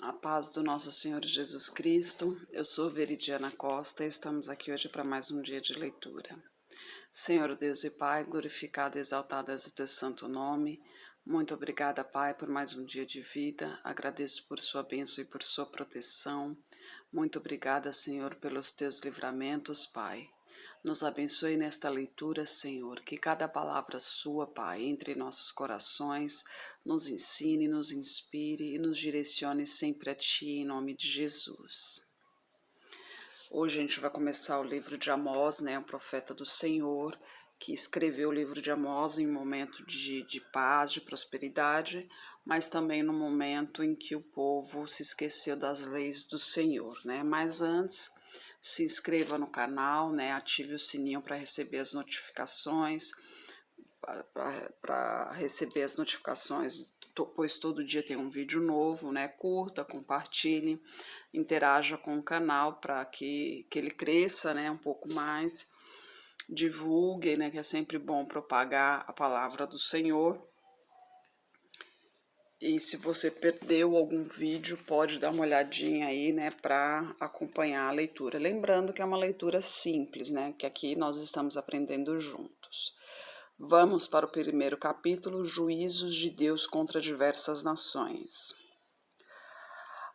A paz do nosso Senhor Jesus Cristo, eu sou Veridiana Costa e estamos aqui hoje para mais um dia de leitura. Senhor Deus e Pai, glorificado e exaltado és o teu santo nome. Muito obrigada, Pai, por mais um dia de vida. Agradeço por sua bênção e por sua proteção. Muito obrigada, Senhor, pelos teus livramentos, Pai. Nos abençoe nesta leitura, Senhor, que cada palavra sua, Pai, entre em nossos corações, nos ensine, nos inspire e nos direcione sempre a Ti, em nome de Jesus. Hoje a gente vai começar o livro de Amós, o profeta do Senhor, que escreveu o livro de Amós em um momento de paz, de prosperidade, mas também no momento em que o povo se esqueceu das leis do Senhor, Mas antes, se inscreva no canal, ative o sininho para receber as notificações, pois todo dia tem um vídeo novo, Curta, compartilhe, interaja com o canal para que ele cresça, um pouco mais, divulgue, que é sempre bom propagar a palavra do Senhor. E se você perdeu algum vídeo, pode dar uma olhadinha aí, para acompanhar a leitura. Lembrando que é uma leitura simples, que aqui nós estamos aprendendo juntos. Vamos para o primeiro capítulo, Juízos de Deus contra diversas nações.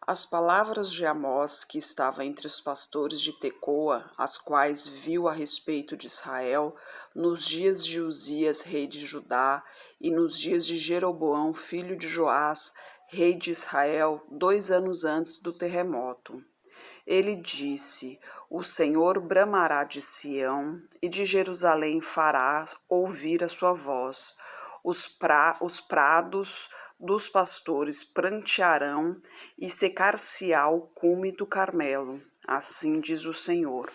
As palavras de Amós, que estava entre os pastores de Tecoa, as quais viu a respeito de Israel, nos dias de Uzias, rei de Judá, e nos dias de Jeroboão, filho de Joás, rei de Israel, 2 anos antes do terremoto. Ele disse: O Senhor bramará de Sião, e de Jerusalém fará ouvir a sua voz. Os prados dos pastores prantearão, e secar-se-á o cume do Carmelo. Assim diz o Senhor: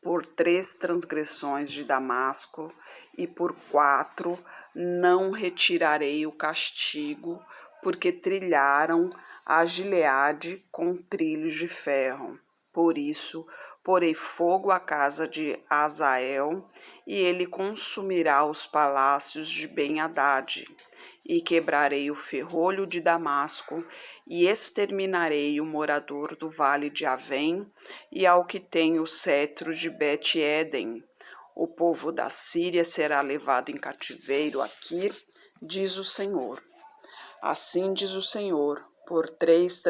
por 3 transgressões de Damasco, e por 4 não retirarei o castigo, porque trilharam a Gileade com trilhos de ferro. Por isso, porei fogo à casa de Azael, e ele consumirá os palácios de Ben-Hadad. E quebrarei o ferrolho de Damasco, e exterminarei o morador do vale de Avém, e ao que tem o cetro de Bet-Eden. O povo da Síria será levado em cativeiro aqui, diz o Senhor. Assim diz o Senhor: por 3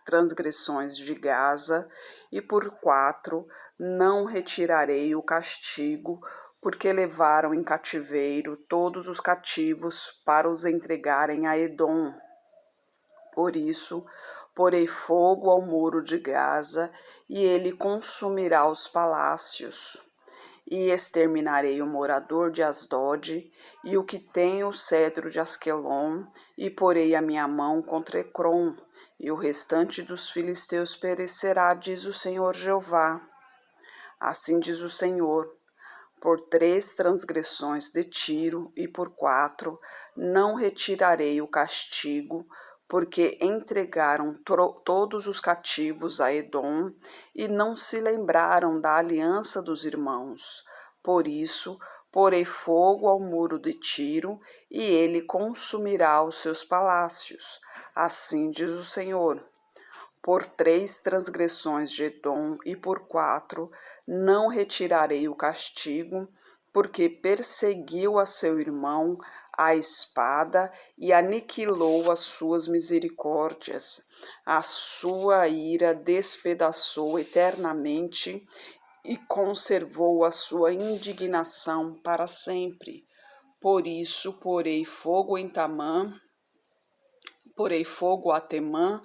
transgressões de Gaza, e por 4 não retirarei o castigo, porque levaram em cativeiro todos os cativos para os entregarem a Edom. Por isso, porei fogo ao muro de Gaza, e ele consumirá os palácios. E exterminarei o morador de Asdod, e o que tem o cetro de Asquelon, e porei a minha mão contra Ecrom, e o restante dos filisteus perecerá, diz o Senhor Jeová. Assim diz o Senhor: por 3 transgressões de Tiro, e por 4 não retirarei o castigo, porque entregaram todos os cativos a Edom, e não se lembraram da aliança dos irmãos. Por isso, porei fogo ao muro de Tiro, e ele consumirá os seus palácios. Assim diz o Senhor: por 3 transgressões de Edom, e por 4 não retirarei o castigo, porque perseguiu a seu irmão a espada e aniquilou as suas misericórdias. A sua ira despedaçou eternamente, e conservou a sua indignação para sempre. Por isso porei fogo a Temã,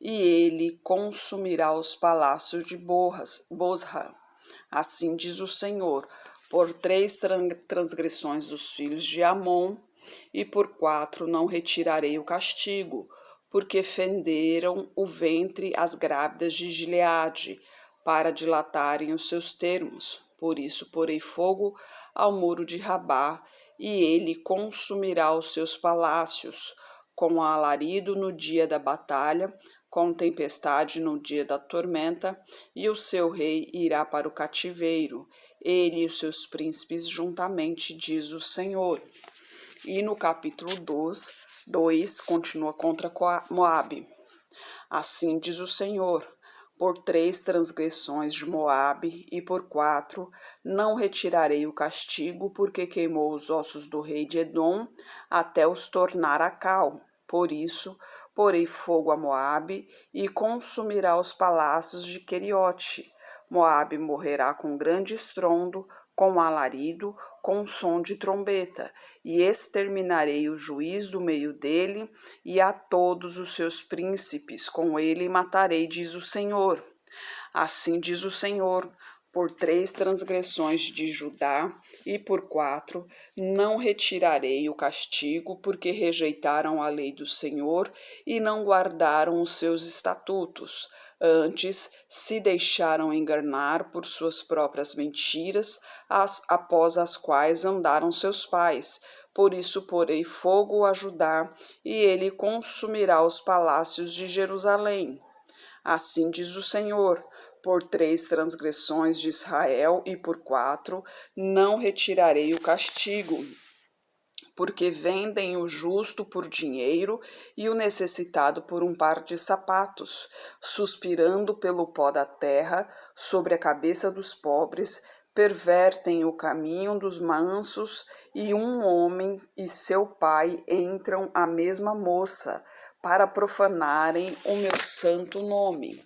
e ele consumirá os palácios de Bosra. Assim diz o Senhor: por 3 transgressões dos filhos de Amon, e por 4 não retirarei o castigo, porque fenderam o ventre as grávidas de Gileade, para dilatarem os seus termos. Por isso porei fogo ao muro de Rabá, e ele consumirá os seus palácios, com alarido no dia da batalha, com tempestade no dia da tormenta, e o seu rei irá para o cativeiro, ele e os seus príncipes juntamente, diz o Senhor. E no capítulo 2 continua contra Moabe. Assim diz o Senhor: por 3 transgressões de Moabe e por 4 não retirarei o castigo, porque queimou os ossos do rei de Edom até os tornar a cal. Por isso, porei fogo a Moabe e consumirá os palácios de Queriote. Moabe morrerá com grande estrondo, com alarido, com som de trombeta, e exterminarei o juiz do meio dele, e a todos os seus príncipes com ele matarei, diz o Senhor. Assim diz o Senhor: por 3 transgressões de Judá e por 4 não retirarei o castigo, porque rejeitaram a lei do Senhor e não guardaram os seus estatutos. Antes se deixaram enganar por suas próprias mentiras, após as quais andaram seus pais. Por isso porei fogo a Judá, e ele consumirá os palácios de Jerusalém. Assim diz o Senhor: por 3 transgressões de Israel e por 4 não retirarei o castigo, porque vendem o justo por dinheiro e o necessitado por um par de sapatos, suspirando pelo pó da terra sobre a cabeça dos pobres, pervertem o caminho dos mansos, e um homem e seu pai entram a mesma moça, para profanarem o meu santo nome.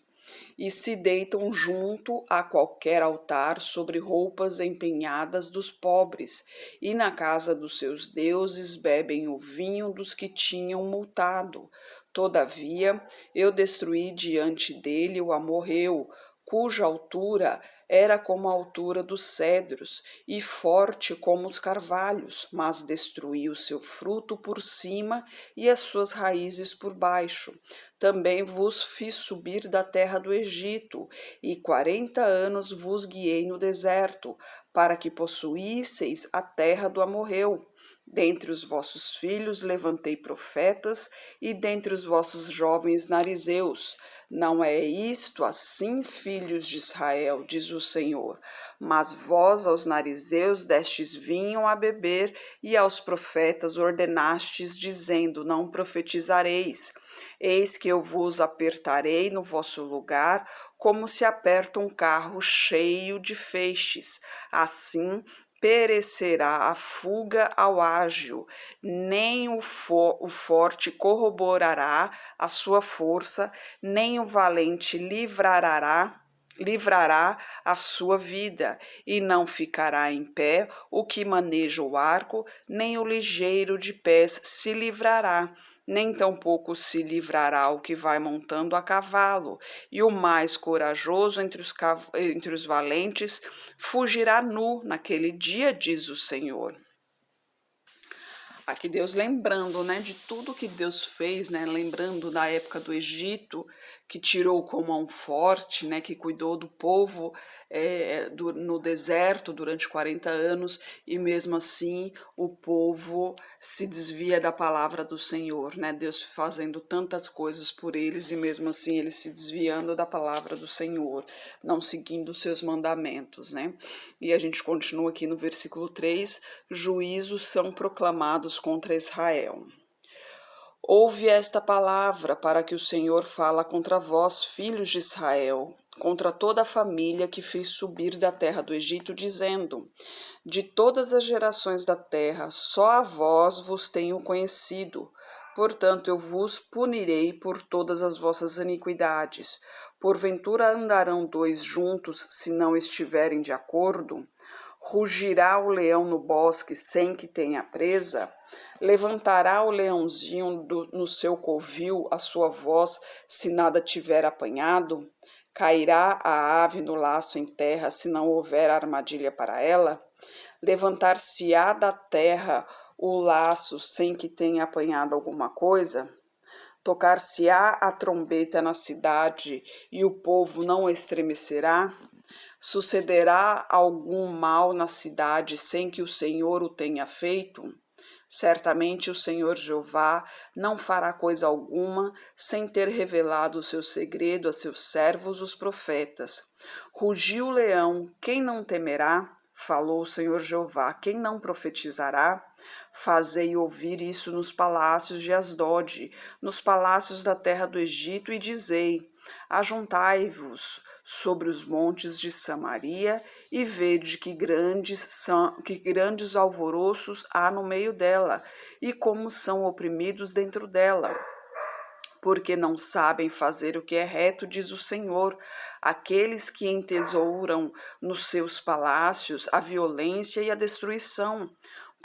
E se deitam junto a qualquer altar sobre roupas empenhadas dos pobres, e na casa dos seus deuses bebem o vinho dos que tinham multado. Todavia, eu destruí diante dele o amorreu, cuja altura era como a altura dos cedros, e forte como os carvalhos, mas destruí o seu fruto por cima e as suas raízes por baixo. Também vos fiz subir da terra do Egito, e 40 anos vos guiei no deserto, para que possuísseis a terra do amorreu. Dentre os vossos filhos levantei profetas, e dentre os vossos jovens narizeus. Não é isto assim, filhos de Israel, diz o Senhor. Mas vós aos narizeus destes vinho a beber, e aos profetas ordenastes, dizendo: não profetizareis. Eis que eu vos apertarei no vosso lugar, como se aperta um carro cheio de feixes. Assim perecerá a fuga ao ágil, nem o forte corroborará a sua força, nem o valente livrará a sua vida, e não ficará em pé o que maneja o arco, nem o ligeiro de pés se livrará, nem tampouco se livrará o que vai montando a cavalo, e o mais corajoso entre os valentes fugirá nu naquele dia, diz o Senhor. Aqui Deus lembrando, né, de tudo que Deus fez, né, lembrando da época do Egito, que tirou com mão forte, né, que cuidou do povo no deserto durante 40 anos, e mesmo assim o povo se desvia da palavra do Senhor, né, Deus fazendo tantas coisas por eles e mesmo assim eles se desviando da palavra do Senhor, não seguindo os seus mandamentos, né. E a gente continua aqui no versículo 3, juízos são proclamados contra Israel. Ouve esta palavra, para que o Senhor fala contra vós, filhos de Israel, contra toda a família que fez subir da terra do Egito, dizendo: de todas as gerações da terra, só a vós vos tenho conhecido. Portanto, eu vos punirei por todas as vossas iniquidades. Porventura andarão 2 juntos, se não estiverem de acordo? Rugirá o leão no bosque sem que tenha presa? Levantará o leãozinho no seu covil a sua voz, se nada tiver apanhado? Cairá a ave no laço em terra, se não houver armadilha para ela? Levantar-se-á da terra o laço sem que tenha apanhado alguma coisa? Tocar-se-á a trombeta na cidade, e o povo não estremecerá? Sucederá algum mal na cidade sem que o Senhor o tenha feito? Certamente o Senhor Jeová não fará coisa alguma sem ter revelado o seu segredo a seus servos, os profetas. Rugiu o leão, quem não temerá? Falou o Senhor Jeová, quem não profetizará? Fazei ouvir isso nos palácios de Asdode, nos palácios da terra do Egito, e dizei: ajuntai-vos sobre os montes de Samaria e vede que grandes alvoroços há no meio dela, e como são oprimidos dentro dela. Porque não sabem fazer o que é reto, diz o Senhor, aqueles que entesouram nos seus palácios a violência e a destruição.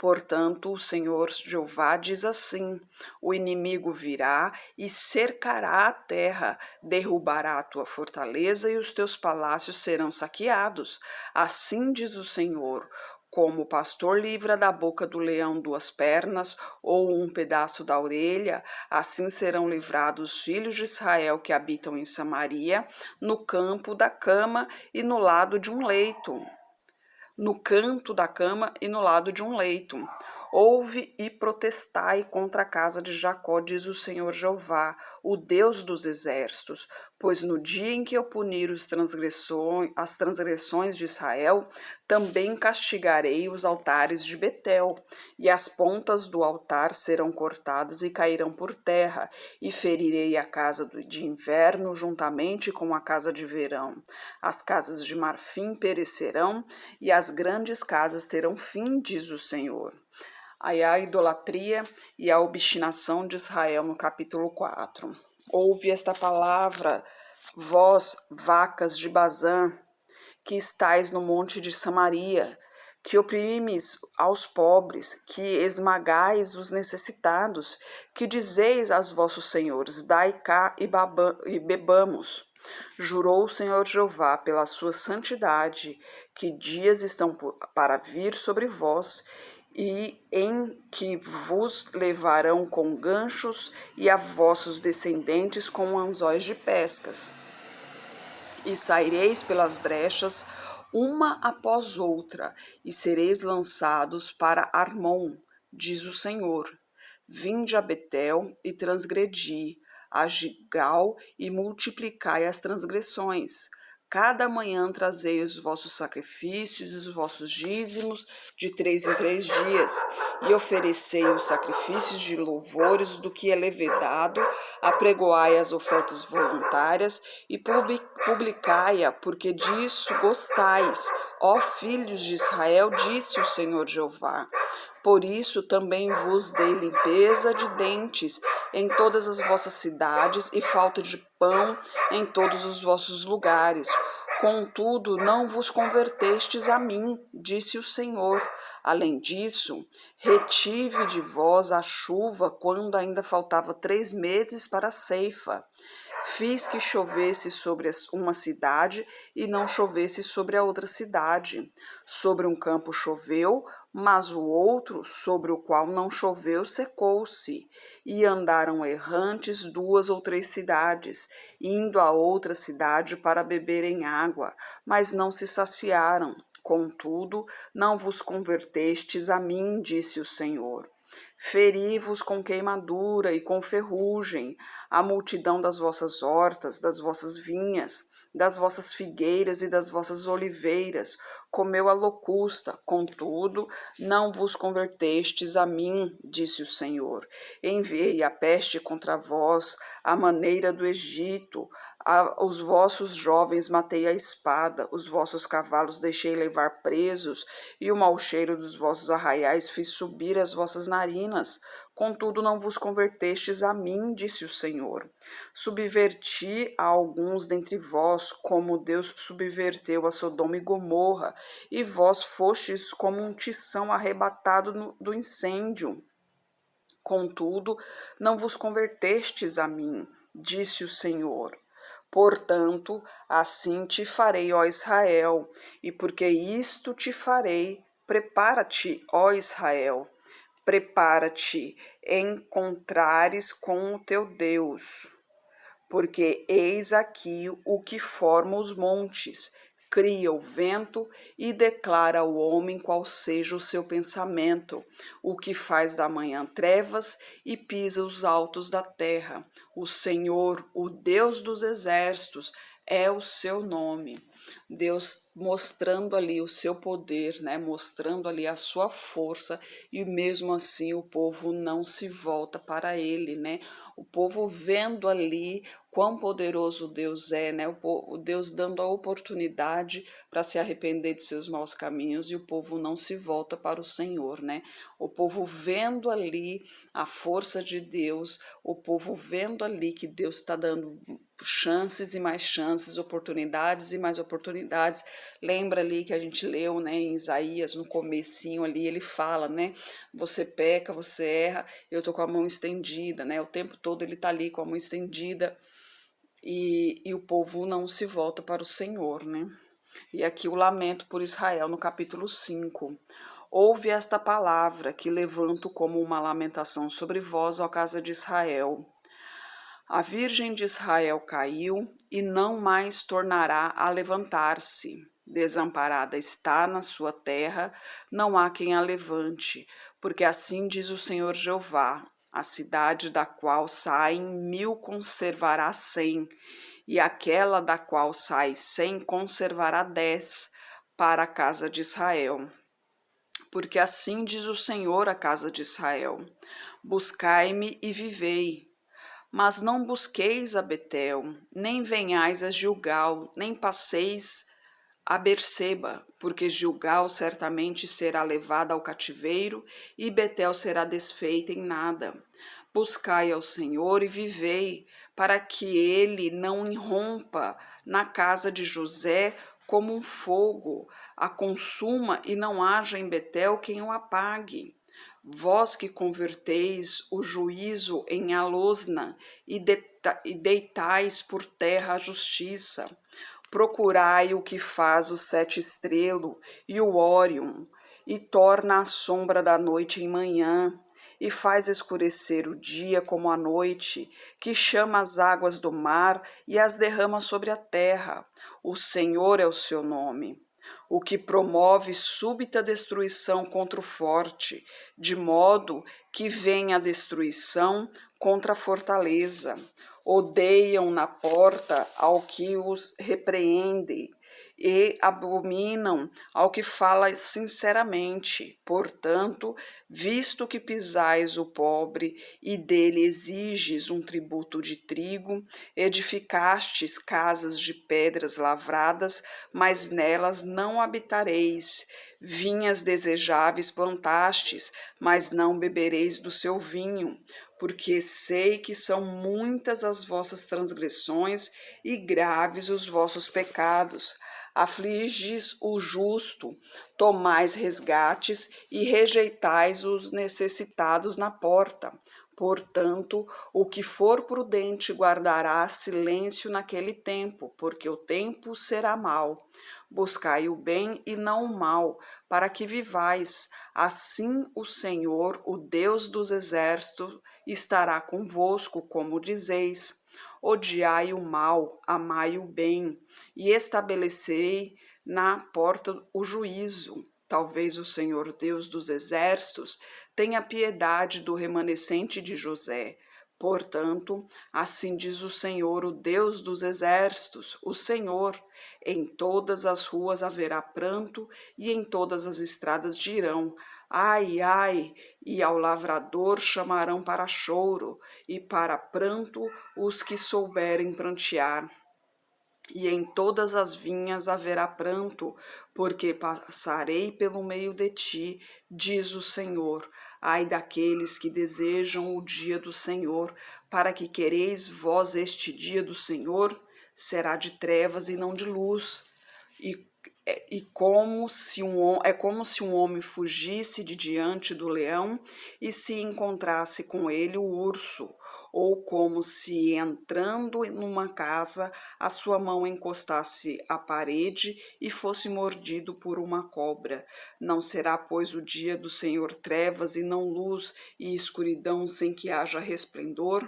Portanto, o Senhor Jeová diz assim: o inimigo virá e cercará a terra, derrubará a tua fortaleza e os teus palácios serão saqueados. Assim diz o Senhor: como o pastor livra da boca do leão 2 pernas ou um pedaço da orelha, assim serão livrados os filhos de Israel que habitam em Samaria, no campo da cama e no lado de um leito. No canto da cama e no lado de um leito. Ouve e protestai contra a casa de Jacó, diz o Senhor Jeová, o Deus dos exércitos, pois no dia em que eu punir as transgressões de Israel, também castigarei os altares de Betel, e as pontas do altar serão cortadas e cairão por terra, e ferirei a casa de inverno juntamente com a casa de verão. As casas de marfim perecerão, e as grandes casas terão fim, diz o Senhor. Aí a idolatria e a obstinação de Israel no capítulo 4. Ouve esta palavra, vós, vacas de Bazã, que estais no monte de Samaria, que oprimes aos pobres, que esmagais os necessitados, que dizeis aos vossos senhores, dai cá e bebamos. Jurou o Senhor Jeová pela sua santidade, que dias estão para vir sobre vós, e em que vos levarão com ganchos e a vossos descendentes com anzóis de pescas. E saireis pelas brechas uma após outra, e sereis lançados para Armon, diz o Senhor. Vinde a Betel e transgredi, a Gigal e multiplicai as transgressões. Cada manhã trazei os vossos sacrifícios e os vossos dízimos de 3 em 3 dias, e oferecei os sacrifícios de louvores do que é levedado, apregoai as ofertas voluntárias e publicai-a, porque disso gostais, ó filhos de Israel, disse o Senhor Jeová. Por isso também vos dei limpeza de dentes em todas as vossas cidades e falta de pão em todos os vossos lugares. Contudo, não vos convertestes a mim, disse o Senhor. Além disso, retive de vós a chuva quando ainda faltava 3 meses para a ceifa. Fiz que chovesse sobre uma cidade e não chovesse sobre a outra cidade. Sobre um campo choveu, mas o outro, sobre o qual não choveu, secou-se. E andaram errantes 2 ou 3 cidades, indo a outra cidade para beberem água, mas não se saciaram. Contudo, não vos convertestes a mim, disse o Senhor. Feri-vos com queimadura e com ferrugem, a multidão das vossas hortas, das vossas vinhas, das vossas figueiras e das vossas oliveiras, comeu a locusta, contudo, não vos convertestes a mim, disse o Senhor. Enviei a peste contra vós, à maneira do Egito, os vossos jovens matei a espada, os vossos cavalos deixei levar presos, e o mau cheiro dos vossos arraiais fiz subir as vossas narinas. Contudo, não vos convertestes a mim, disse o Senhor. Subverti a alguns dentre vós, como Deus subverteu a Sodoma e Gomorra, e vós fostes como um tição arrebatado do incêndio. Contudo, não vos convertestes a mim, disse o Senhor. Portanto, assim te farei, ó Israel, e porque isto te farei, prepara-te, ó Israel, prepara-te, encontrares com o teu Deus. Porque eis aqui o que forma os montes, cria o vento e declara ao homem qual seja o seu pensamento, o que faz da manhã trevas e pisa os altos da terra. O Senhor, o Deus dos exércitos, é o seu nome. Deus mostrando ali o seu poder, né? Mostrando ali a sua força, e mesmo assim o povo não se volta para ele, né? O povo vendo ali quão poderoso Deus é, né? O Deus dando a oportunidade para se arrepender de seus maus caminhos, e o povo não se volta para o Senhor, né? O povo vendo ali a força de Deus, o povo vendo ali que Deus está dando chances e mais chances, oportunidades e mais oportunidades. Lembra ali que a gente leu, né, em Isaías, no comecinho ali, ele fala, né, você peca, você erra, eu tô com a mão estendida, né, o tempo todo ele tá ali com a mão estendida, e o povo não se volta para o Senhor, né. E aqui o lamento por Israel, no capítulo 5. Ouve esta palavra que levanto como uma lamentação sobre vós, ó casa de Israel. A Virgem de Israel caiu e não mais tornará a levantar-se. Desamparada está na sua terra, não há quem a levante, porque assim diz o Senhor Jeová: a cidade da qual saem 1000 conservará 100, e aquela da qual sai 100 conservará 10 para a casa de Israel. Porque assim diz o Senhor à casa de Israel: buscai-me e vivei. Mas não busqueis a Betel, nem venhais a Gilgal, nem passeis a Berseba, porque Gilgal certamente será levada ao cativeiro, e Betel será desfeita em nada. Buscai ao Senhor e vivei, para que ele não irrompa na casa de José como um fogo, a consuma e não haja em Betel quem o apague. Vós que converteis o juízo em alosna e deitais por terra a justiça, procurai o que faz o sete estrelo e o Órion, e torna a sombra da noite em manhã, e faz escurecer o dia como a noite, que chama as águas do mar e as derrama sobre a terra. O Senhor é o seu nome. O que promove súbita destruição contra o forte, de modo que venha a destruição contra a fortaleza. Odeiam na porta ao que os repreende, e abominam ao que fala sinceramente. Portanto, visto que pisais o pobre e dele exiges um tributo de trigo, edificastes casas de pedras lavradas, mas nelas não habitareis. Vinhas desejáveis plantastes, mas não bebereis do seu vinho, porque sei que são muitas as vossas transgressões e graves os vossos pecados. Afliges o justo, tomais resgates e rejeitais os necessitados na porta. Portanto, o que for prudente guardará silêncio naquele tempo, porque o tempo será mau. Buscai o bem e não o mal, para que vivais. Assim o Senhor, o Deus dos exércitos, estará convosco, como dizeis. Odiai o mal, amai o bem, e estabelecei na porta o juízo. Talvez o Senhor Deus dos exércitos tenha piedade do remanescente de José. Portanto, assim diz o Senhor, o Deus dos exércitos, o Senhor: em todas as ruas haverá pranto, e em todas as estradas dirão: ai, ai, e ao lavrador chamarão para choro, e para pranto os que souberem prantear. E em todas as vinhas haverá pranto, porque passarei pelo meio de ti, diz o Senhor. Ai daqueles que desejam o dia do Senhor, para que quereis vós este dia do Senhor? Será de trevas e não de luz. É como se um homem fugisse de diante do leão e se encontrasse com ele o urso, ou como se, entrando numa casa, a sua mão encostasse à parede e fosse mordido por uma cobra. Não será, pois, o dia do Senhor trevas e não luz, e escuridão sem que haja resplendor?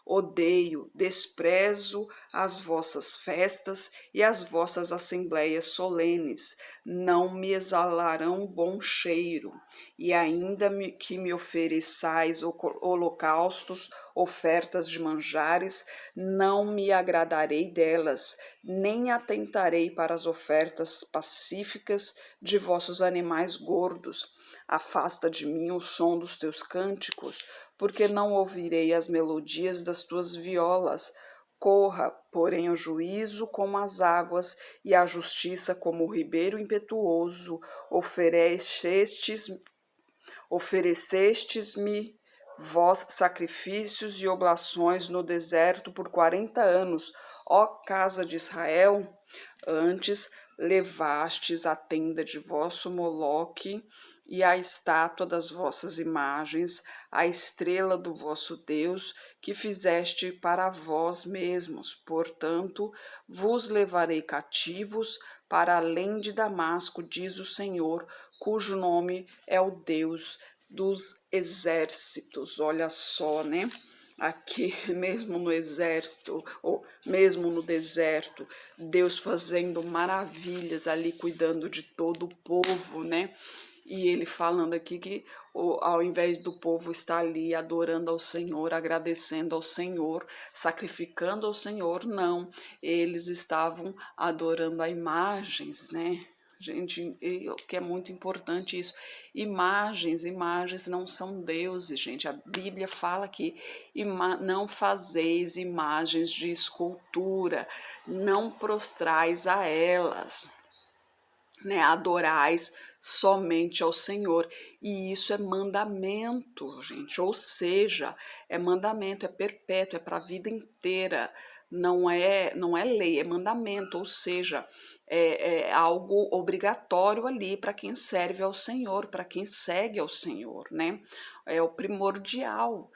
odeio, desprezo as vossas festas e as vossas assembleias solenes, não me exalarão bom cheiro. E ainda que me ofereçais holocaustos, ofertas de manjares, não me agradarei delas, nem atentarei para as ofertas pacíficas de vossos animais gordos. Afasta de mim o som dos teus cânticos, porque não ouvirei as melodias das tuas violas. Corra, porém, o juízo como as águas e a justiça como o ribeiro impetuoso. Oferecestes-me vós sacrifícios e oblações no deserto por 40 anos, ó casa de Israel. Antes levastes a tenda de vosso Moloque e a estátua das vossas imagens, a estrela do vosso Deus, que fizeste para vós mesmos. Portanto, vos levarei cativos para além de Damasco, diz o Senhor, cujo nome é o Deus dos exércitos. Olha só, né? Aqui mesmo no exército, ou mesmo no deserto, Deus fazendo maravilhas ali, cuidando de todo o povo, né? E ele falando aqui que ao invés do povo estar ali adorando ao Senhor, agradecendo ao Senhor, sacrificando ao Senhor, não, eles estavam adorando a imagens, né? Gente, que é muito importante isso. Imagens não são deuses, gente. A Bíblia fala que não fazeis imagens de escultura, não prostrais a elas, né? Adorais somente ao Senhor. E isso é mandamento, gente. Ou seja, é mandamento, é perpétuo, é para a vida inteira. Não é lei, é mandamento, ou seja, é algo obrigatório ali para quem serve ao Senhor, para quem segue ao Senhor, né? É o primordial.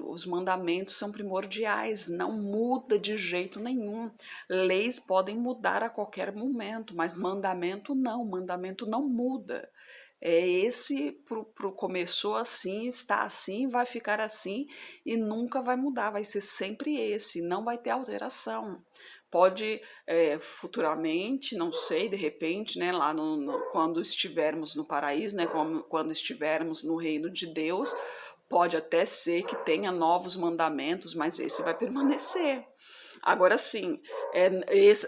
Os mandamentos são primordiais, não muda de jeito nenhum. Leis podem mudar a qualquer momento, mas mandamento não muda. Esse começou assim, está assim, vai ficar assim e nunca vai mudar, vai ser sempre esse, não vai ter alteração. Pode futuramente, não sei, de repente, né, lá quando estivermos no paraíso, né, quando estivermos no reino de Deus, pode até ser que tenha novos mandamentos, mas esse vai permanecer. Agora sim,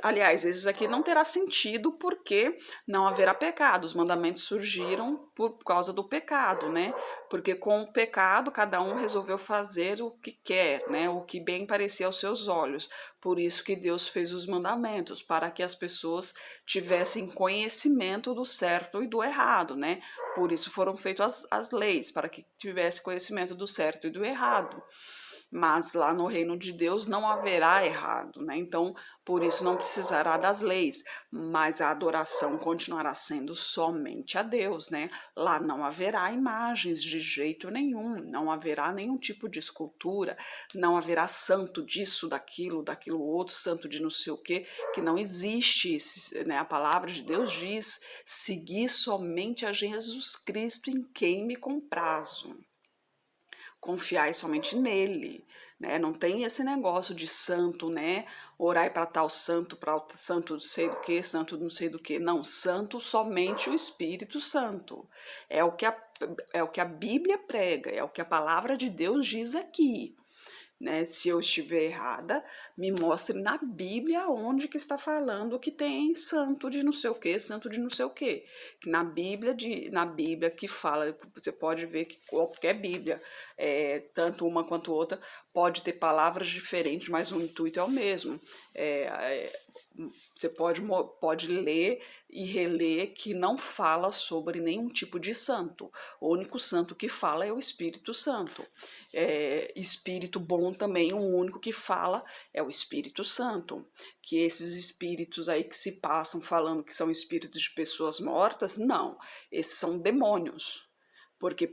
aliás, esses aqui não terá sentido porque não haverá pecado. Os mandamentos surgiram por causa do pecado, né? Porque com o pecado cada um resolveu fazer o que quer, né? O que bem parecia aos seus olhos. Por isso que Deus fez os mandamentos, para que as pessoas tivessem conhecimento do certo e do errado, né? Por isso foram feitas as leis, para que tivesse conhecimento do certo e do errado. Mas lá no reino de Deus não haverá errado, né? Então, por isso não precisará das leis, mas a adoração continuará sendo somente a Deus, né? Lá não haverá imagens de jeito nenhum, não haverá nenhum tipo de escultura, não haverá santo disso, daquilo outro, santo de não sei o quê, que não existe, né? A palavra de Deus diz: seguir somente a Jesus Cristo em quem me comprazo. Confiai somente nele, né? Não tem esse negócio de santo, né? Orai para tal santo, para santo não sei do que, santo não sei do que. Não, santo somente o Espírito Santo. É o que a Bíblia prega, é o que a palavra de Deus diz aqui. Né? Se eu estiver errada, me mostre na Bíblia onde que está falando que tem santo de não sei o que, santo de não sei o que. Na Bíblia que fala, você pode ver que qualquer Bíblia, tanto uma quanto outra, pode ter palavras diferentes, mas o intuito é o mesmo. Você pode ler e reler que não fala sobre nenhum tipo de santo. O único santo que fala é o Espírito Santo. Espírito bom também, o único que fala é o Espírito Santo. Que esses espíritos aí que se passam falando que são espíritos de pessoas mortas, não, esses são demônios. Porque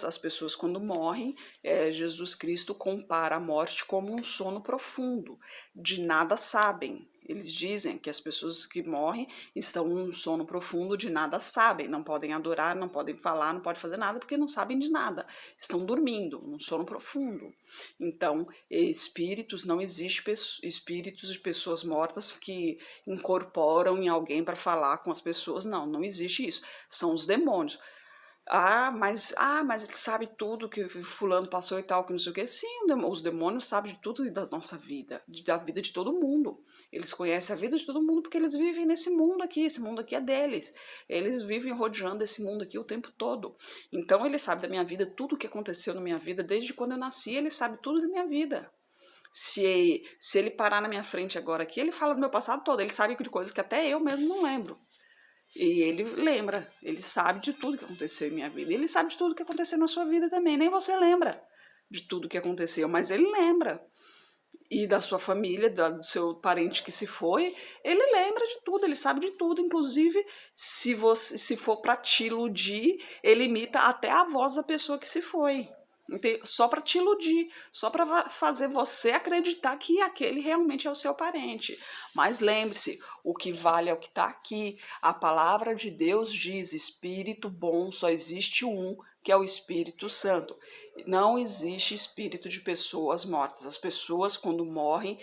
as pessoas quando morrem, Jesus Cristo compara a morte como um sono profundo, de nada sabem. Eles dizem que as pessoas que morrem estão num sono profundo, de nada sabem, não podem adorar, não podem falar, não podem fazer nada porque não sabem de nada. Estão dormindo, num sono profundo. Então, espíritos, não existe espíritos de pessoas mortas que incorporam em alguém para falar com as pessoas, não existe isso. São os demônios. Mas ele sabe tudo que fulano passou e tal, que não sei o quê. Sim, os demônios sabem de tudo da nossa vida, da vida de todo mundo. Eles conhecem a vida de todo mundo porque eles vivem nesse mundo aqui, esse mundo aqui é deles. Eles vivem rodeando esse mundo aqui o tempo todo. Então ele sabe da minha vida, tudo o que aconteceu na minha vida, desde quando eu nasci, ele sabe tudo da minha vida. Se ele parar na minha frente agora aqui, ele fala do meu passado todo, ele sabe de coisas que até eu mesmo não lembro. E ele lembra, ele sabe de tudo que aconteceu em minha vida. Ele sabe de tudo que aconteceu na sua vida também. Nem você lembra de tudo que aconteceu, mas ele lembra. E da sua família, do seu parente que se foi, ele lembra de tudo, ele sabe de tudo. Inclusive, se for para te iludir, ele imita até a voz da pessoa que se foi. Só para te iludir, só para fazer você acreditar que aquele realmente é o seu parente. Mas lembre-se, o que vale é o que está aqui. A palavra de Deus diz, Espírito bom só existe um, que é o Espírito Santo. Não existe espírito de pessoas mortas. As pessoas, quando morrem,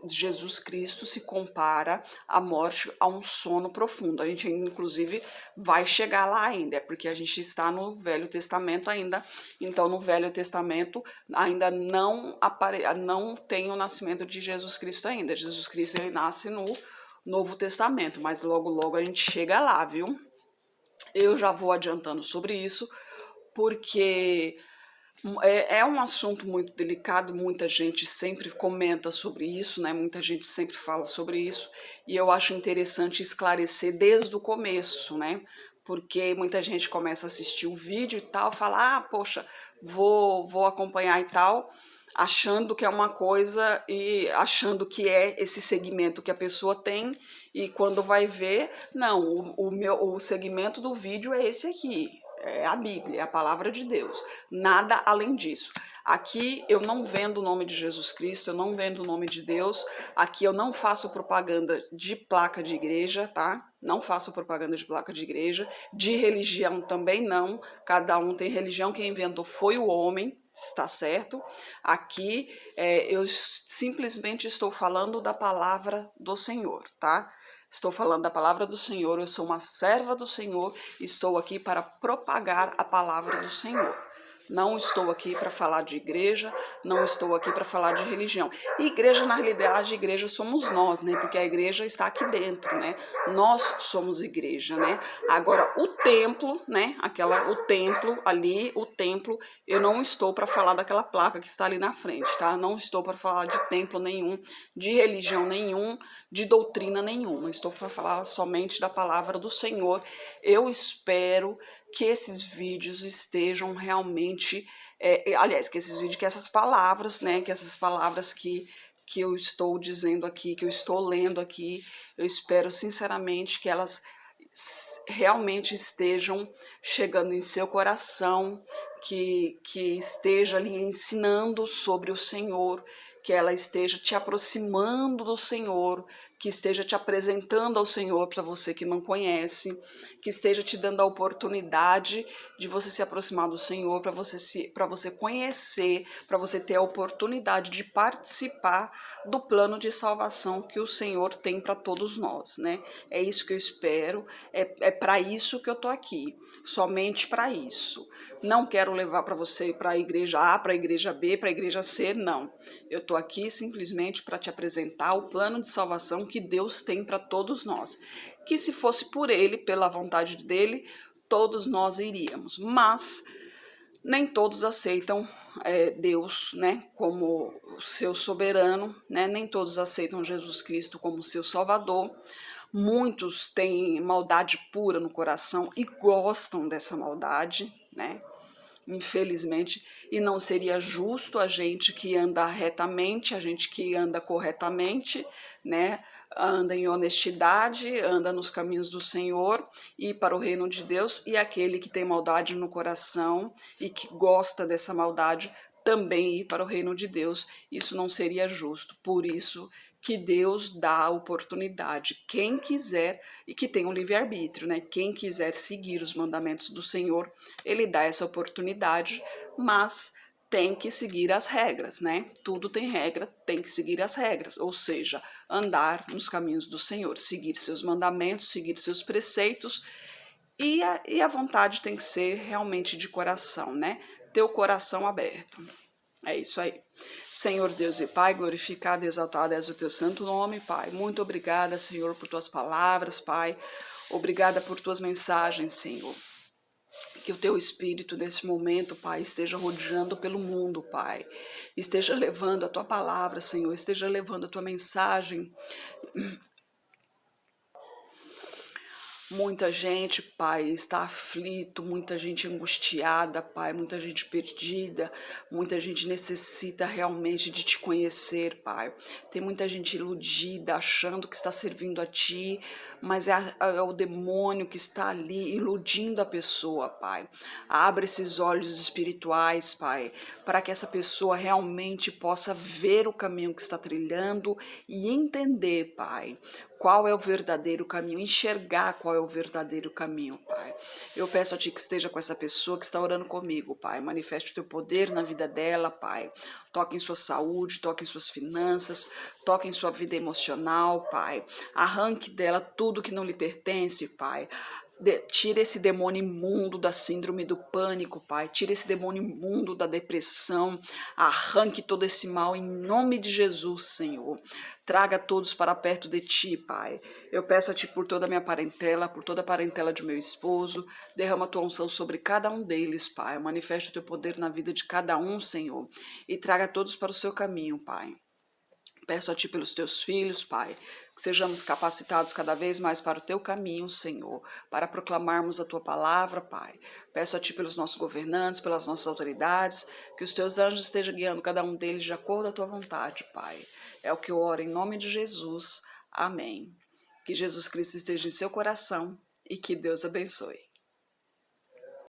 Jesus Cristo se compara a morte a um sono profundo. A gente, inclusive, vai chegar lá ainda, porque a gente está no Velho Testamento ainda. Então, no Velho Testamento, ainda não tem o nascimento de Jesus Cristo ainda. Jesus Cristo, ele nasce no Novo Testamento, mas logo, logo a gente chega lá, viu? Eu já vou adiantando sobre isso, porque é um assunto muito delicado, muita gente sempre comenta sobre isso, né? Muita gente sempre fala sobre isso, e eu acho interessante esclarecer desde o começo, né? Porque muita gente começa a assistir o vídeo e tal, fala, poxa, vou acompanhar e tal, achando que é uma coisa e achando que é esse segmento que a pessoa tem, e quando vai ver, não, o segmento do vídeo é esse aqui. É a Bíblia, é a palavra de Deus, nada além disso. Aqui eu não vendo o nome de Jesus Cristo, eu não vendo o nome de Deus, aqui eu não faço propaganda de placa de igreja, tá? Não faço propaganda de placa de igreja, de religião também não, cada um tem religião, quem inventou foi o homem, está certo? Aqui eu simplesmente estou falando da palavra do Senhor, tá? Estou falando da palavra do Senhor, eu sou uma serva do Senhor, estou aqui para propagar a palavra do Senhor. Não estou aqui para falar de igreja, não estou aqui para falar de religião. E igreja, na realidade, igreja somos nós, né? Porque a igreja está aqui dentro, né? Nós somos igreja, né? Agora, o templo, né? O templo ali, eu não estou para falar daquela placa que está ali na frente, tá? Não estou para falar de templo nenhum, de religião nenhum, de doutrina nenhuma. Estou para falar somente da palavra do Senhor. Eu espero que esses vídeos estejam realmente, que essas palavras, né, que essas palavras que eu estou dizendo aqui, que eu estou lendo aqui, eu espero sinceramente que elas realmente estejam chegando em seu coração, que esteja ali ensinando sobre o Senhor, que ela esteja te aproximando do Senhor, que esteja te apresentando ao Senhor para você que não conhece, que esteja te dando a oportunidade de você se aproximar do Senhor, para você conhecer, para você ter a oportunidade de participar do plano de salvação que o Senhor tem para todos nós, né? É isso que eu espero, é para isso que eu tô aqui, somente para isso. Não quero levar para você para a igreja A, para a igreja B, para a igreja C, não. Eu estou aqui simplesmente para te apresentar o plano de salvação que Deus tem para todos nós. Que se fosse por Ele, pela vontade dEle, todos nós iríamos. Mas nem todos aceitam Deus, né, como seu soberano, né? Nem todos aceitam Jesus Cristo como seu Salvador. Muitos têm maldade pura no coração e gostam dessa maldade, né? Infelizmente, e não seria justo a gente que anda retamente, a gente que anda corretamente, né, anda em honestidade, anda nos caminhos do Senhor, ir para o reino de Deus, e aquele que tem maldade no coração e que gosta dessa maldade também ir para o reino de Deus. Isso não seria justo, por isso que Deus dá a oportunidade. Quem quiser, e que tem um livre-arbítrio, né? Quem quiser seguir os mandamentos do Senhor, ele dá essa oportunidade, mas tem que seguir as regras, né? Tudo tem regra, tem que seguir as regras, ou seja, andar nos caminhos do Senhor, seguir seus mandamentos, seguir seus preceitos, e a vontade tem que ser realmente de coração, né? Ter o coração aberto. É isso aí. Senhor Deus e Pai, glorificado e exaltado és o teu santo nome, Pai. Muito obrigada, Senhor, por tuas palavras, Pai. Obrigada por tuas mensagens, Senhor. Que o teu Espírito, nesse momento, Pai, esteja rodeando pelo mundo, Pai. Esteja levando a tua palavra, Senhor. Esteja levando a tua mensagem. Muita gente, Pai, está aflito, muita gente angustiada, Pai, muita gente perdida, muita gente necessita realmente de te conhecer, Pai. Tem muita gente iludida, achando que está servindo a Ti, mas é o demônio que está ali iludindo a pessoa, Pai. Abre esses olhos espirituais, Pai, para que essa pessoa realmente possa ver o caminho que está trilhando e entender, Pai, qual é o verdadeiro caminho, enxergar qual é o verdadeiro caminho, Pai. Eu peço a Ti que esteja com essa pessoa que está orando comigo, Pai. Manifeste o Teu poder na vida dela, Pai. Toque em sua saúde, toque em suas finanças, toque em sua vida emocional, Pai. Arranque dela tudo que não lhe pertence, Pai. Tira esse demônio imundo da síndrome do pânico, Pai. Tira esse demônio imundo da depressão. Arranque todo esse mal em nome de Jesus, Senhor. Traga todos para perto de Ti, Pai. Eu peço a Ti por toda a minha parentela, por toda a parentela de meu esposo. Derrama a Tua unção sobre cada um deles, Pai. Manifesta o Teu poder na vida de cada um, Senhor. E traga todos para o Seu caminho, Pai. Peço a Ti pelos Teus filhos, Pai, que sejamos capacitados cada vez mais para o Teu caminho, Senhor, para proclamarmos a Tua palavra, Pai. Peço a Ti pelos nossos governantes, pelas nossas autoridades, que os Teus anjos estejam guiando cada um deles de acordo à Tua vontade, Pai. É o que eu oro em nome de Jesus. Amém. Que Jesus Cristo esteja em seu coração e que Deus abençoe.